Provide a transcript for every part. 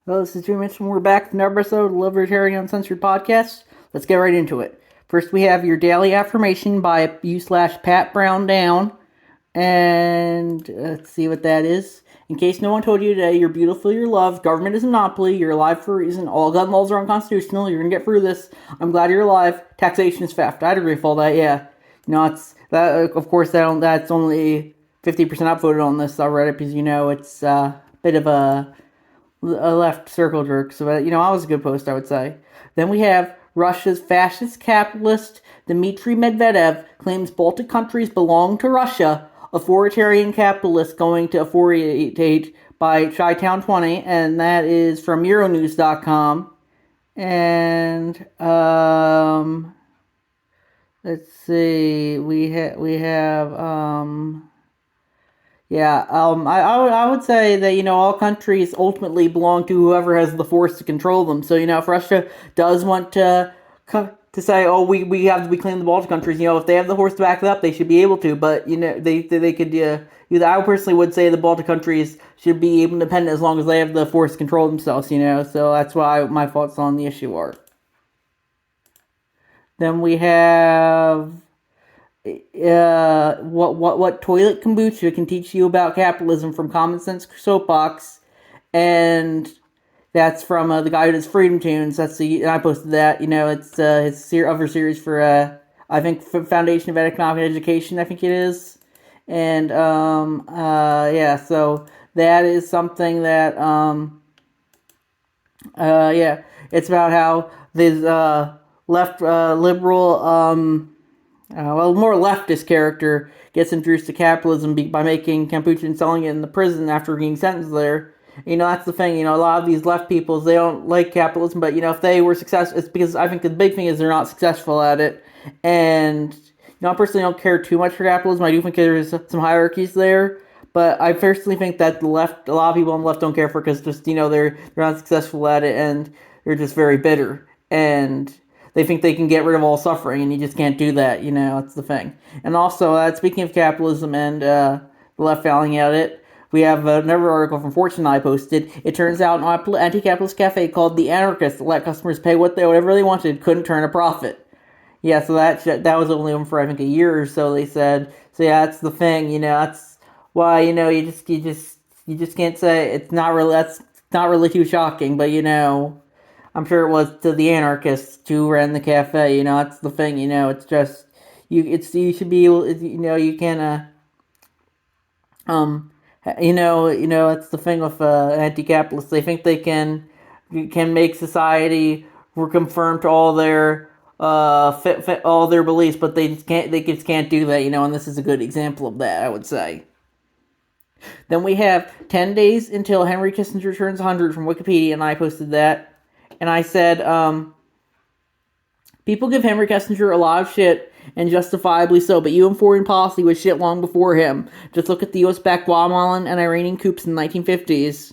Hello, this is Jim Mitchell. We're back with another episode of the Libertarian Uncensored podcast. Let's get right into it. First, we have your daily affirmation by u/Pat Brown Down. And let's see what that is. In case no one told you today, you're beautiful, you're loved, government is a monopoly, you're alive for a reason, all gun laws are unconstitutional, you're gonna get through this, I'm glad you're alive, taxation is theft. I'd agree with all that, yeah. It's, that, of course, that's only 50% upvoted on this already, because, it's a bit of a left circle jerk. So, that was a good post, I would say. Then we have Russia's fascist capitalist Dmitry Medvedev claims Baltic countries belong to Russia. Authoritarian capitalist going to authoritate by Chi-Town 20, and that is from Euronews.com. And let's see, we have I would say that, all countries ultimately belong to whoever has the force to control them. So, if Russia does want to say, oh, we have to reclaim the Baltic countries, if they have the horse to back it up, they should be able to. But, they could, I personally would say the Baltic countries should be independent as long as they have the force to control themselves, So that's why my thoughts on the issue are. Then we have what toilet kombucha can teach you about capitalism from Common Sense Soapbox, and that's from the guy who does Freedom Tunes. And I posted that. It's his other series for I think Foundation of Economic Education. I think it is, and so that is something that it's about how this left liberal more leftist character gets introduced to capitalism by making kombucha and selling it in the prison after being sentenced there. That's the thing. A lot of these left people, they don't like capitalism, but if they were successful, it's because I think the big thing is they're not successful at it. And I personally don't care too much for capitalism. I do think there's some hierarchies there, but I personally think that a lot of people on the left don't care for it because just they're not successful at it and they're just very bitter and they think they can get rid of all suffering, and you just can't do that. That's the thing. And also, speaking of capitalism and the left failing at it, we have another article from Fortune I posted. It turns out an anti-capitalist cafe called The Anarchist that let customers pay whatever they wanted couldn't turn a profit. Yeah, so that was only open for I think a year or so. They said. So yeah, that's the thing. That's why you just can't say it's not really. That's not really too shocking, but I'm sure it was to the anarchists who ran the cafe. That's the thing. It's just you should be able. You can it's the thing with anti-capitalists. They think they can make society conform to all their fit all their beliefs, but they just can't. They just can't do that. And this is a good example of that, I would say. Then we have 10 days until Henry Kissinger turns 100 from Wikipedia, and I posted that. And I said, people give Henry Kissinger a lot of shit, and justifiably so, but UN foreign policy was shit long before him. Just look at the US-backed Guatemalan and Iranian coups in the 1950s.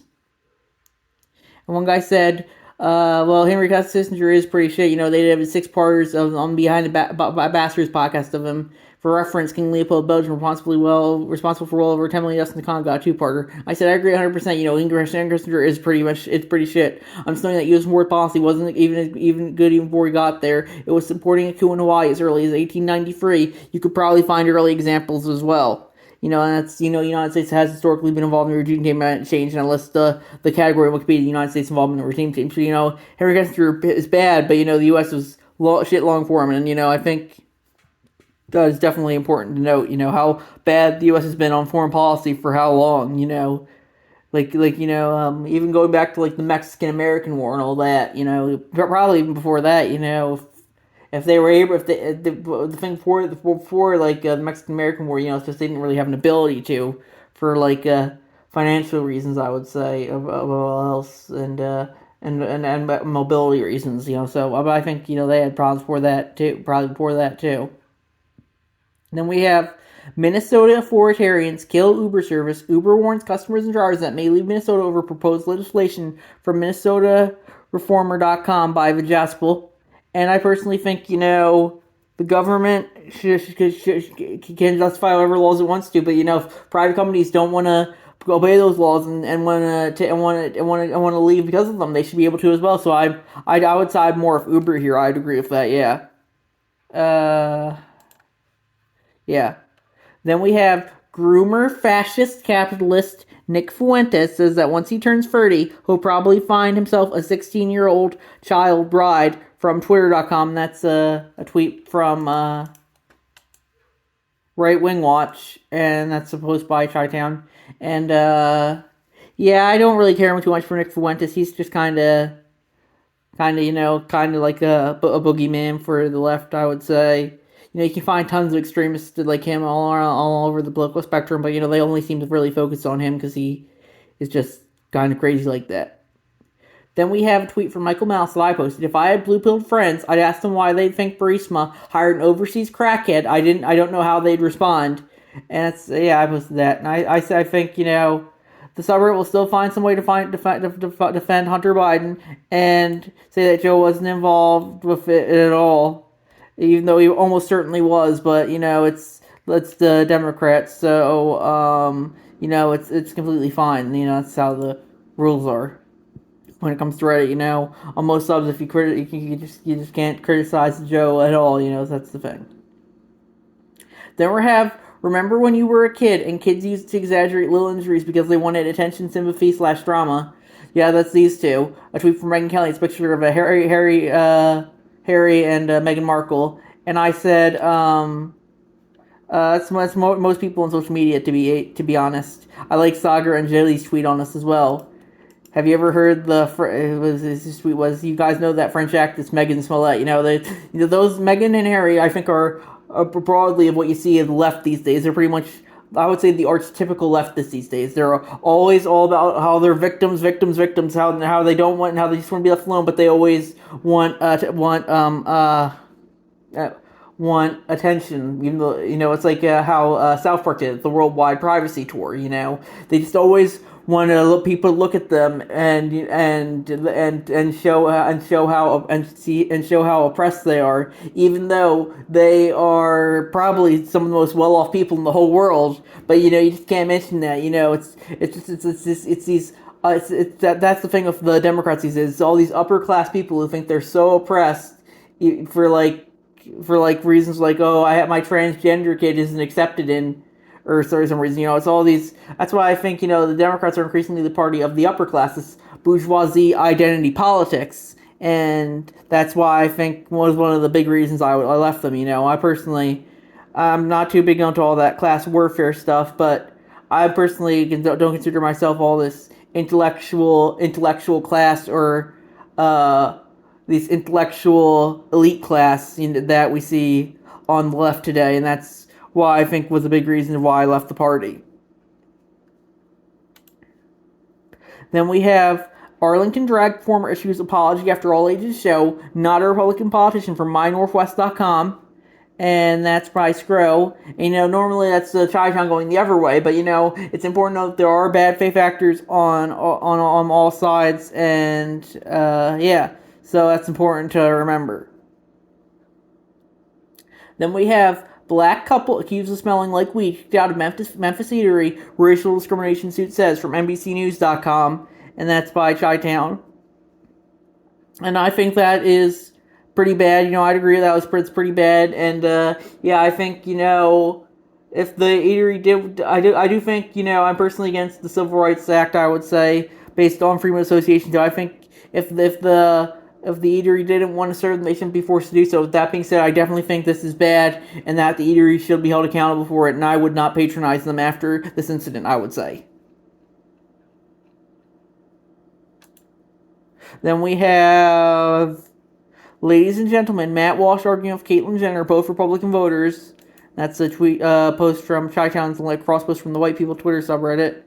And one guy said, Henry Kissinger is pretty shit. They did have 6-parters on Behind the Bastards podcast of him. For reference, King Leopold Belgium responsible for well over 10 million deaths in the Congo, got a 2-parter. I said I agree 100%. Henry Kissinger is pretty shit. I'm just knowing that U.S. foreign policy wasn't even good even before he got there. It was supporting a coup in Hawaii as early as 1893. You could probably find early examples as well. And that's, the United States has historically been involved in regime change, and I list the category of Wikipedia, the United States involvement in regime change. So, Henry Kissinger is bad, but, the U.S. was shit long for him, and, I think that is definitely important to note, how bad the U.S. has been on foreign policy for how long, even going back to, the Mexican-American War and all that, probably even before that, if they were able, the thing before the Mexican American War, it's just they didn't really have an ability to, for financial reasons, I would say, above all else, and mobility reasons, So, but I think they had problems before that too. Then we have Minnesota authoritarians kill Uber service. Uber warns customers and drivers that may leave Minnesota over proposed legislation from MinnesotaReformer.com by Vajaspel. And I personally think, the government can justify whatever laws it wants to, but, if private companies don't want to obey those laws and want to leave because of them, they should be able to as well. So I would side more of Uber here. I'd agree with that. Yeah. Uh, yeah. Then we have groomer fascist capitalist Nick Fuentes says that once he turns 30, he'll probably find himself a 16-year-old child bride from Twitter.com. That's a tweet from Right Wing Watch, and that's a post by Chi-Town. And yeah, I don't really care too much for Nick Fuentes. He's just kind of like a boogeyman for the left, I would say. You can find tons of extremists like him all over the political spectrum, but they only seem to really focus on him because he is just kind of crazy like that. Then we have a tweet from Michael Mouse that I posted. If I had blue-pilled friends, I'd ask them why they'd think Burisma hired an overseas crackhead. I don't know how they'd respond. And I posted that. And I think, the suburb will still find some way to defend Hunter Biden and say that Joe wasn't involved with it at all. Even though he almost certainly was, but it's the Democrats, so it's completely fine. That's how the rules are when it comes to Reddit. On most subs, if you just can't criticize Joe at all. That's the thing. Then we have remember when you were a kid and kids used to exaggerate little injuries because they wanted attention, sympathy / drama. Yeah, that's these two. A tweet from Megyn Kelly. It's a picture of a Harry and Meghan Markle, and I said, that's most people on social media, to be honest. I like Sagar and Jelly's tweet on this as well. Have you ever heard his tweet was, you guys know that French actress Megan Smollett? Those Meghan and Harry, I think, are broadly of what you see in the left these days. They're pretty much, I would say, the archetypical leftists these days. They're always all about how they're victims, how they don't want, how they just want to be left alone, but they always want attention. Even though, it's like how South Park did the worldwide privacy tour. They just always want to people look at them and show how oppressed they are, even though they are probably some of the most well-off people in the whole world. But you just can't mention that. That's the thing with the Democrats these days. It's all these upper class people who think they're so oppressed for reasons like, oh, my transgender kid isn't accepted in, or for some reason, it's all these. That's why I think the Democrats are increasingly the party of the upper classes, bourgeoisie identity politics, and that's why I think was one of the big reasons I left them. I personally, I'm not too big into all that class warfare stuff, but I personally don't consider myself all this intellectual class or this intellectual elite class that we see on the left today, and that's why I think was a big reason why I left the party. Then we have Arlington Drag former issues apology after All Ages show, not a Republican politician, from MyNorthwest.com, and that's by Scro. And, normally that's the Chi-Town going the other way, but it's important to note that there are bad faith actors on all sides, and so that's important to remember. Then we have black couple accused of smelling like weed kicked out of Memphis eatery, racial discrimination suit says, from NBCNews.com, and that's by Chi-Town. And I think that is pretty bad. I'd agree it's pretty bad, and I think if the eatery did, I do think I'm personally against the Civil Rights Act. I would say, based on freedom of association. I think if the eatery didn't want to serve them, they shouldn't be forced to do so. With that being said, I definitely think this is bad, and that the eatery should be held accountable for it, and I would not patronize them after this incident, I would say. Then we have, ladies and gentlemen, Matt Walsh arguing with Caitlyn Jenner, both Republican voters. That's a tweet, post from Chi-Town's, like, cross post from the White People Twitter subreddit.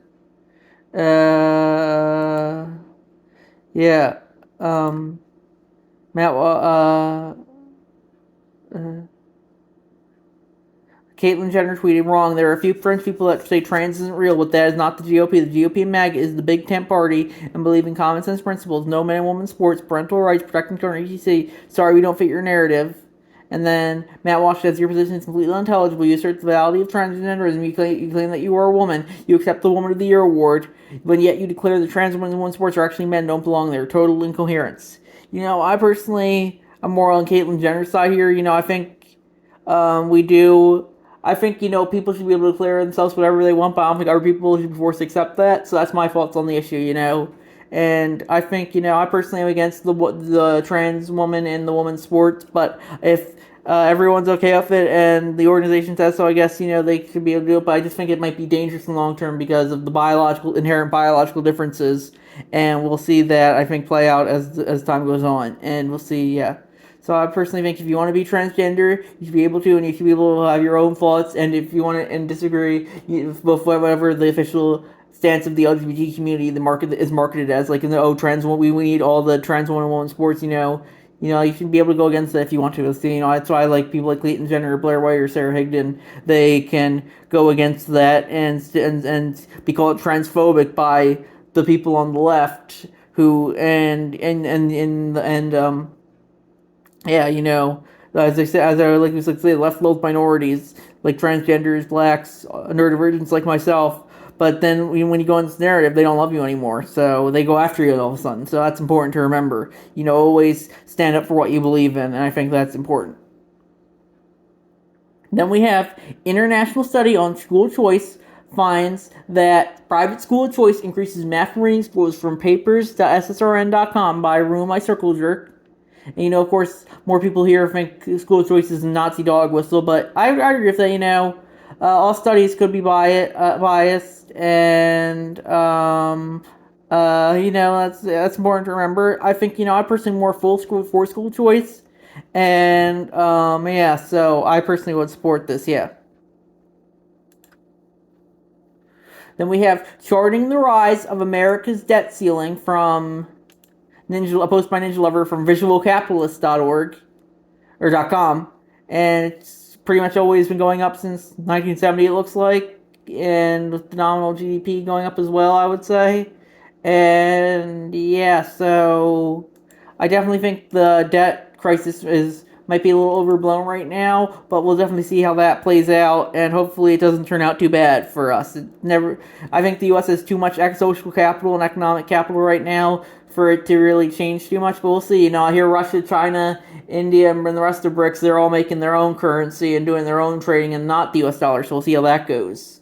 Caitlyn Jenner tweeted, wrong. There are a few French people that say trans isn't real, but that is not the GOP. The GOP and MAGA is the big tent party and believe in common sense principles, no man and woman sports, parental rights, protecting children, etc. Sorry, we don't fit your narrative. And then Matt Walsh says your position is completely unintelligible. You assert the validity of transgenderism. You claim that you are a woman. You accept the Woman of the Year award, but yet you declare the trans women in women's sports are actually men. Don't belong there. Total incoherence. I personally I'm more on Caitlyn Jenner's side here. I think we do. I think people should be able to declare themselves whatever they want, but I don't think other people should be forced to accept that. So that's my thoughts on the issue. And I think I personally am against the trans woman in the women's sports, but if everyone's okay with it and the organization says so, I guess they should be able to do it. But I just think it might be dangerous in the long term because of the inherent biological differences, and we'll see that I think play out as time goes on, and we'll see. Yeah. So I personally think if you want to be transgender, you should be able to, and you should be able to have your own thoughts. And if you want to and disagree with whatever the official stance of the LGBT community, the market is marketed as like trans we need all the trans women sports. You should be able to go against that if you want to. That's why I like people like Caitlyn Jenner, Blair White, or Sarah Higdon. They can go against that and be called transphobic by the people on the left who yeah, as I said, left loathe minorities like transgenders, blacks, neurodivergents like myself. But then when you go in this narrative, they don't love you anymore, so they go after you all of a sudden. So that's important to remember. Always stand up for what you believe in, and I think that's important. Then we have international study on school choice finds that private school choice increases math and reading scores from papers.ssrn.com by Ruin My Circle Jerk. And, of course, more people here think school choice is a Nazi dog whistle, but I agree with that, all studies could be biased, and, that's important to remember. I think, I personally more for school choice, and, yeah, so I personally would support this, yeah. Then we have Charting the Rise of America's Debt Ceiling from a post by Ninja Lover from visualcapitalist.org or .com, and it's pretty much always been going up since 1970. It looks like, and with the nominal GDP going up as well, I would say. And yeah, so I definitely think the debt crisis might be a little overblown right now, but we'll definitely see how that plays out, and hopefully it doesn't turn out too bad for us. I think the U.S. has too much social capital and economic capital right now for it to really change too much, but we'll see. I hear Russia, China, India, and the rest of BRICS, they're all making their own currency and doing their own trading and not the U.S. dollar, so we'll see how that goes.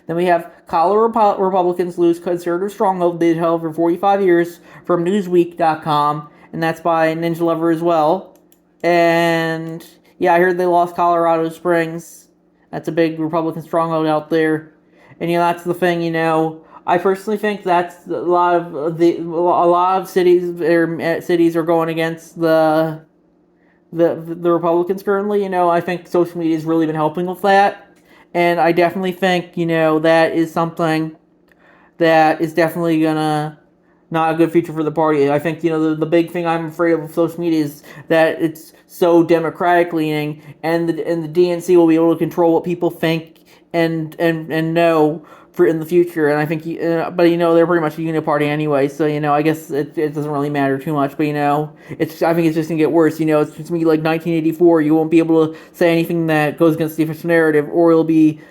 Then we have Colorado Republicans lose conservative stronghold they've held for 45 years from Newsweek.com, and that's by Ninja Lover as well. And yeah, I heard they lost Colorado Springs. That's a big Republican stronghold out there. And that's the thing, I personally think that's a lot of cities are going against the Republicans currently. I think social media has really been helping with that. And I definitely think, that is something that is definitely gonna not a good future for the party. I think, the big thing I'm afraid of with social media is that it's so democratic leaning, and the DNC will be able to control what people think and know for in the future. And I think, but they're pretty much a unit party anyway, so I guess it doesn't really matter too much. But I think it's just gonna get worse. It's just gonna be like 1984. You won't be able to say anything that goes against the official narrative, or it'll be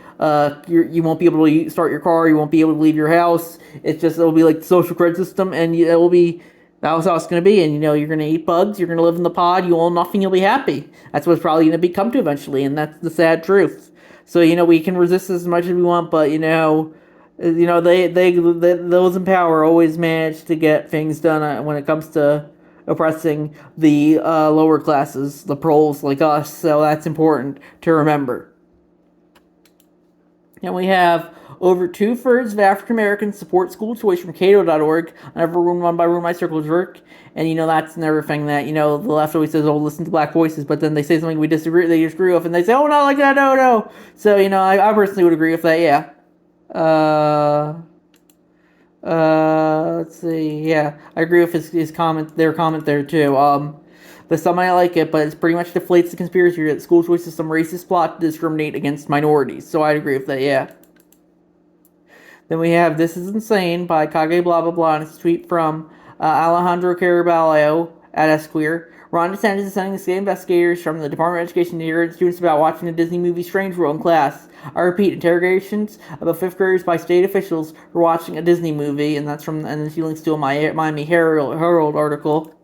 you won't be able to start your car. You won't be able to leave your house. It'll be like the social credit system, and it will be. That's how it's going to be, and you're going to eat bugs, you're going to live in the pod, you own nothing, you'll be happy. That's what it's probably going to come to eventually, and that's the sad truth. So, we can resist as much as we want, but, those in power always manage to get things done when it comes to oppressing the lower classes, the proles like us, so that's important to remember. And we have over 2/3 of African Americans support school choice from Cato.org, another run by Ruin My Circle Jerk. And that's another thing that, the left always says, oh, listen to black voices, but then they say something they disagree with, and they say, oh, not like that, no. So, I personally would agree with that, yeah. Let's see, yeah. I agree with his comment, their comment there, too. But some might like it, but it pretty much deflates the conspiracy that school choice is some racist plot to discriminate against minorities. So I'd agree with that, yeah. Then we have This Is Insane by Kage blah blah blah, and it's a tweet from Alejandro Caraballo at Esquire. Ron DeSantis is sending state investigators from the Department of Education to interrogate students about watching the Disney movie Strange World in class. I repeat, interrogations about fifth graders by state officials for watching a Disney movie, and then she links to a Miami Herald article.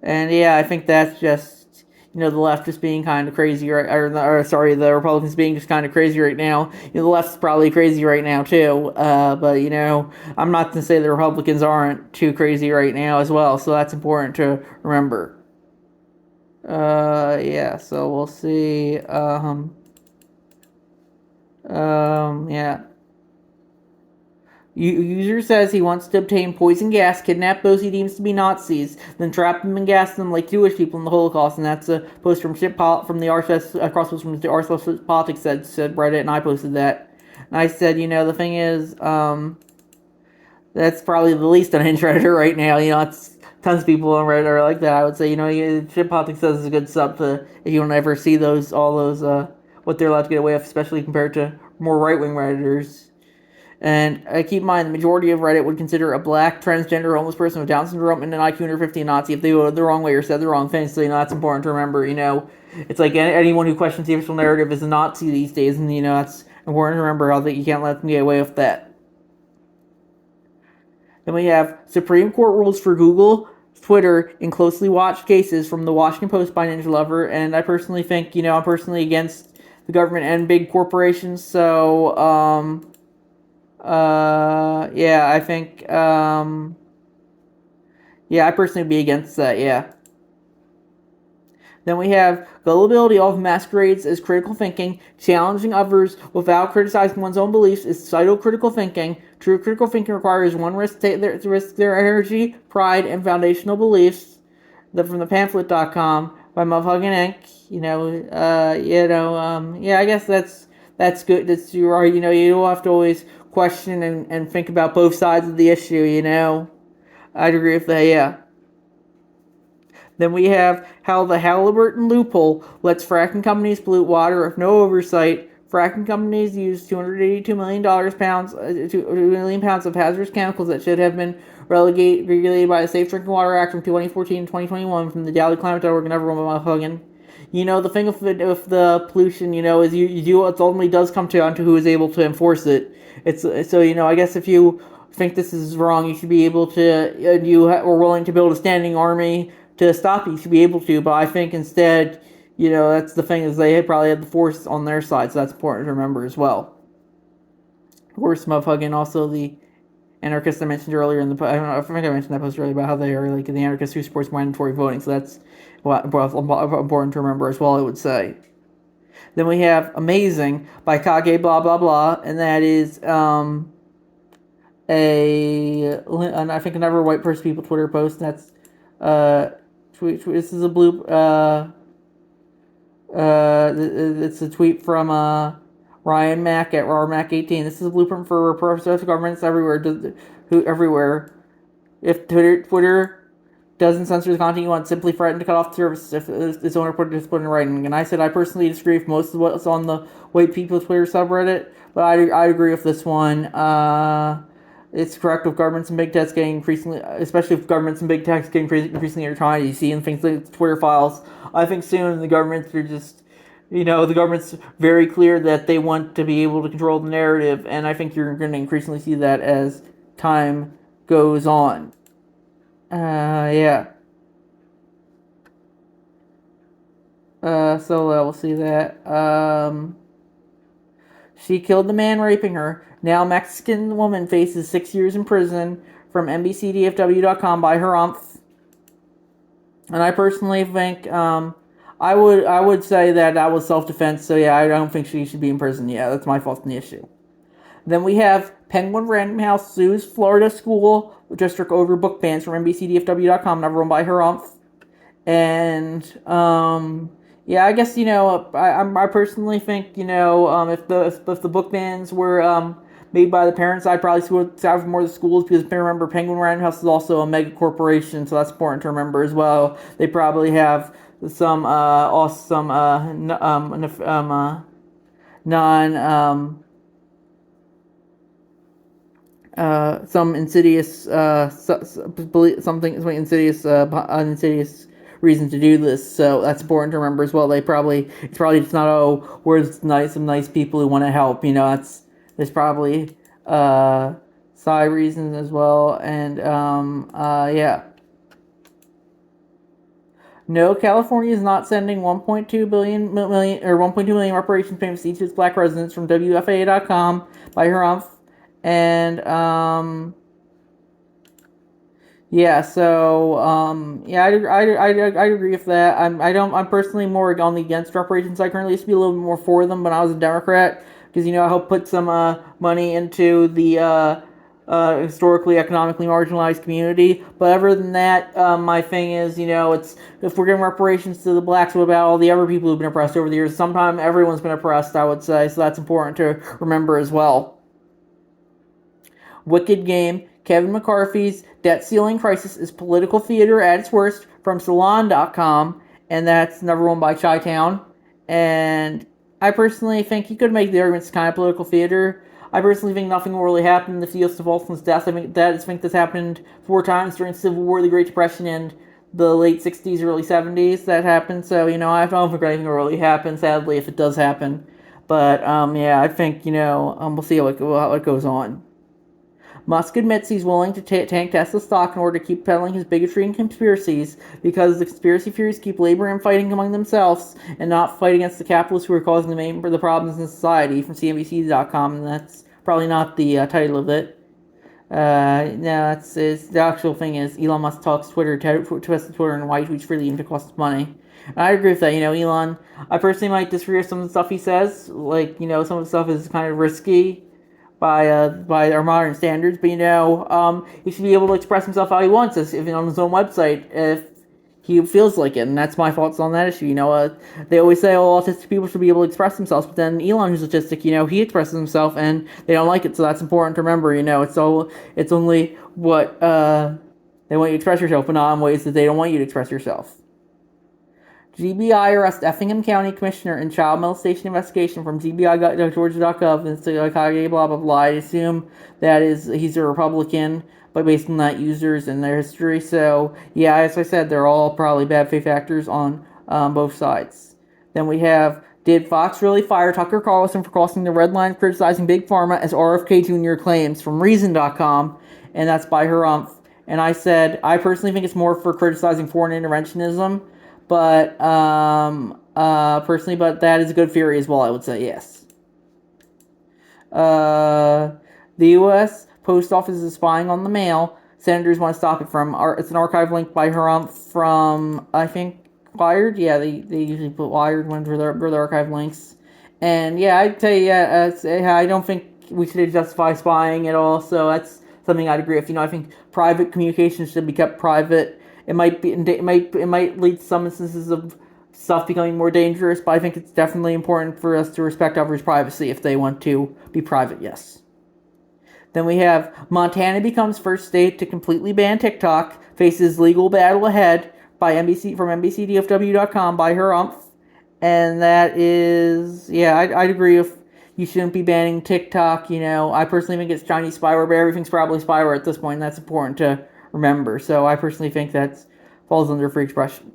And yeah, I think that's just, the left just being kind of crazy, or sorry, the Republicans being just kind of crazy right now. The left's probably crazy right now too. But I'm not going to say the Republicans aren't too crazy right now as well. So that's important to remember. Yeah. So we'll see. Yeah. User says he wants to obtain poison gas, kidnap those he deems to be Nazis, then trap them and gas them like Jewish people in the Holocaust. And that's a post from from the RSS crosspost from the RSS Politics said Reddit, and I posted that. And I said, the thing is, that's probably the least unhinged Redditor right now. It's tons of people on Reddit are like that. I would say, Shit Politics says is a good sub to, if you don't ever see all those, what they're allowed to get away with, especially compared to more right wing Redditors. And keep in mind, the majority of Reddit would consider a black, transgender, homeless person with Down syndrome and an IQ under 50 a Nazi if they voted the wrong way or said the wrong thing. So, that's important to remember. It's like anyone who questions the official narrative is a Nazi these days. And, that's important to remember how that you can't let them get away with that. Then we have Supreme Court rules for Google, Twitter, in closely watched cases from the Washington Post by Ninja Lover. And I personally think, I'm personally against the government and big corporations. So, yeah, I think, yeah, I personally would be against that, yeah. Then we have gullibility of masquerades as critical thinking. Challenging others without criticizing one's own beliefs is pseudo-critical thinking. True critical thinking requires one risk their energy, pride, and foundational beliefs. From the pamphlet.com by Motherfucking Inc. Yeah, I guess that's good. That's you're right. You don't have to always question and think about both sides of the issue. I'd agree with that, yeah. Then we have how the Halliburton loophole lets fracking companies pollute water with no oversight. Fracking companies use $282 million pounds of hazardous chemicals that should have been regulated by the Safe Drinking Water Act from 2014 and 2021 from the DailyClimate.org and everyone by Huggin. The thing with the pollution, is it ultimately does come down to who is able to enforce it. It's so I guess if you think this is wrong, you should be able to. You are willing to build a standing army to stop you. You should be able to. But I think instead, that's the thing is they probably had the force on their side, so that's important to remember as well. Of course, Motherfucking also the anarchists I mentioned earlier in the I don't know, I think I mentioned that post earlier about how they are like the anarchists who supports mandatory voting. So that's important to remember as well, I would say. Then we have Amazing by Kage blah blah blah, and that is and I think another white person people Twitter post. That's this is a blue it's a tweet from Ryan Mack at RarMack18. This is a blueprint for progressive governments everywhere. If Twitter doesn't censor the content you want, simply threaten to cut off the service if its owner put it in writing. And I said I personally disagree with most of what's on the white people Twitter subreddit, but I agree with this one. It's correct with governments and big techs getting increasingly, especially if governments and big techs getting increasingly intertwined. You see in things like Twitter files. I think soon the governments are just, the government's very clear that they want to be able to control the narrative, and I think you're going to increasingly see that as time goes on. Yeah. So we'll see that. She killed the man raping her. Now Mexican woman faces 6 years in prison from NBCDFW.com by her umph. And I personally think, I would say that was self-defense. So yeah, I don't think she should be in prison. Yeah, that's my fault in the issue. Then we have Penguin Random House sues Florida school district over book bans from NBCDFW.com, never run by her umph. And yeah, I guess I personally think if the book bans were made by the parents, I'd probably side with more of the schools because remember Penguin Random House is also a mega corporation, so that's important to remember as well. They probably have some some insidious an insidious reason to do this. So that's important to remember as well. It's probably just not, oh, we're some nice people who want to help. There's probably side reasons as well, and yeah. No, California is not sending 1.2 million reparations payments to each of its black residents from WFAA.com by Harumph. And yeah, so yeah, I agree with that. I'm personally more on the against reparations. I currently used to be a little bit more for them when I was a Democrat, because I helped put some money into the historically economically marginalized community. But other than that, my thing is, it's, if we're giving reparations to the blacks, what about all the other people who've been oppressed over the years? Sometimes everyone's been oppressed, I would say, so that's important to remember as well. Wicked Game. Kevin McCarthy's debt ceiling crisis is political theater at its worst, from Salon.com, and that's number one by Chi-Town. And I personally think you could make the argument it's kind of political theater. I personally think nothing will really happen in the field of Olson's death. I think this happened 4 times during the Civil War, the Great Depression, and the late 60s, early 70s that happened. So, I don't think anything will really happen, sadly, if it does happen. But, yeah, I think, we'll see how it goes on. Musk admits he's willing to tank Tesla stock in order to keep peddling his bigotry and conspiracies, because the conspiracy theories keep laboring and fighting among themselves and not fight against the capitalists who are causing the problems in society, from CNBC.com, and that's probably not the title of it. No, the actual thing is Elon Musk talks Twitter and why he tweets freely even if it costs money. And I agree with that. Elon, I personally might disagree with some of the stuff he says. Like, some of the stuff is kind of risky by our modern standards, but he should be able to express himself how he wants, even on his own website, if he feels like it, and that's my thoughts on that issue. They always say, oh, autistic people should be able to express themselves, but then Elon, who's autistic, he expresses himself, and they don't like it, so that's important to remember. It's only what they want you to express yourself, but not in ways that they don't want you to express yourself. GBI arrests Effingham County Commissioner in child molestation investigation, from GBI.Georgia.gov, and Kage, blah, blah, blah. I assume he's a Republican, but based on that, users and their history. So, yeah, as I said, they're all probably bad faith actors on both sides. Then we have, did Fox really fire Tucker Carlson for crossing the red line criticizing Big Pharma, as RFK Jr. claims, from Reason.com, and that's by Harumph. And I said, I personally think it's more for criticizing foreign interventionism, but personally, but that is a good theory as well, I would say, yes. The U.S. Post Office is spying on the mail. Senators want to stop it from, it's an archive link by Harumph from, I think, Wired. Yeah, they usually put Wired for their archive links. And yeah, I'd say, I don't think we should justify spying at all, so that's something I'd agree with. I think private communications should be kept private. It might lead to some instances of stuff becoming more dangerous, but I think it's definitely important for us to respect others' privacy if they want to be private, yes. Then we have Montana becomes first state to completely ban TikTok, faces legal battle ahead, by from NBCDFW.com by Harumph. And that is, yeah, I'd agree with, you shouldn't be banning TikTok. I personally think it's Chinese spyware, but everything's probably spyware at this point, and that's important to remember. So I personally think that falls under free expression.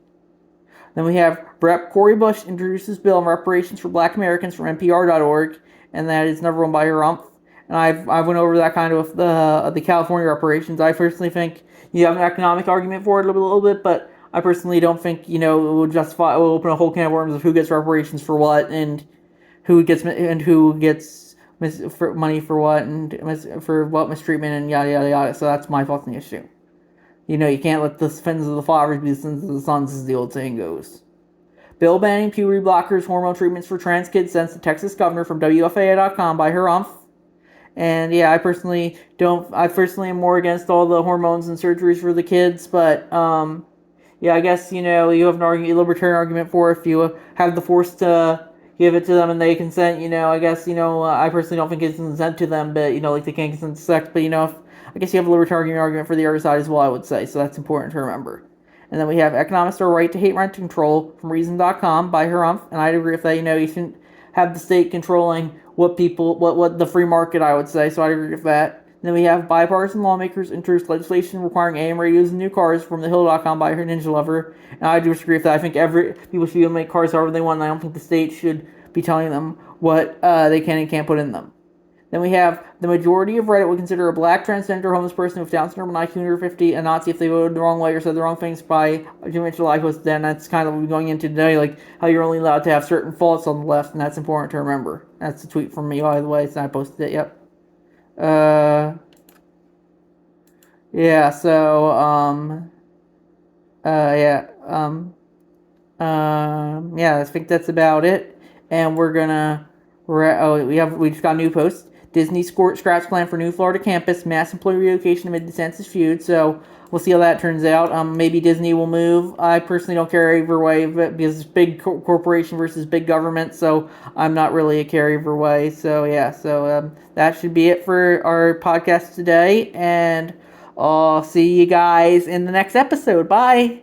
Then we have Rep. Cori Bush introduces bill on reparations for Black Americans, from NPR.org, and that is number one by Harumph. And I went over that kind of with the California reparations. I personally think you have an economic argument for it a little bit, but I personally don't think it will open a whole can of worms of who gets reparations for what, and who gets money for what, and for what mistreatment, and yada yada yada. So that's my thoughts on the issue. You can't let the sins of the fathers be the sins of the sons, as the old saying goes. Bill banning puberty blockers, hormone treatments for trans kids sends to Texas governor, from WFAA.com by Harumph. And yeah, I personally am more against all the hormones and surgeries for the kids, but yeah, I guess you have a libertarian argument for if you have the force to give it to them and they consent. I guess I personally don't think it's consent to them, but like they can't consent to sex. But I guess you have a libertarian argument for the other side as well, I would say. So that's important to remember. And then we have economists are right to hate rent control, from Reason.com by Harumph, and I'd agree with that. You shouldn't have the state controlling what the free market, I would say. So I agree with that. Then we have bipartisan lawmakers introduced legislation requiring AM radios in new cars from the Hill.com by her Ninja Lover. And I do disagree with that. I think people should be able to make cars however they want, and I don't think the state should be telling them what they can and can't put in them. Then we have the majority of Reddit would consider a black transgender homeless person with Down syndrome and IQ under 50 a Nazi if they voted the wrong way or said the wrong things by Jimmy July posted. Then that's kind of what we're going into today, like how you're only allowed to have certain faults on the left, and that's important to remember. That's a tweet from me, by the way, so I posted it. Yep. Yeah. So yeah. Yeah. I think that's about it, and we just got a new post. Disney scraps plan for new Florida campus, mass employee relocation amid DeSantis feud. So we'll see how that turns out. Maybe Disney will move. I personally don't care either way because it's big corporation versus big government. So I'm not really a care either way. So yeah. So that should be it for our podcast today, and I'll see you guys in the next episode. Bye.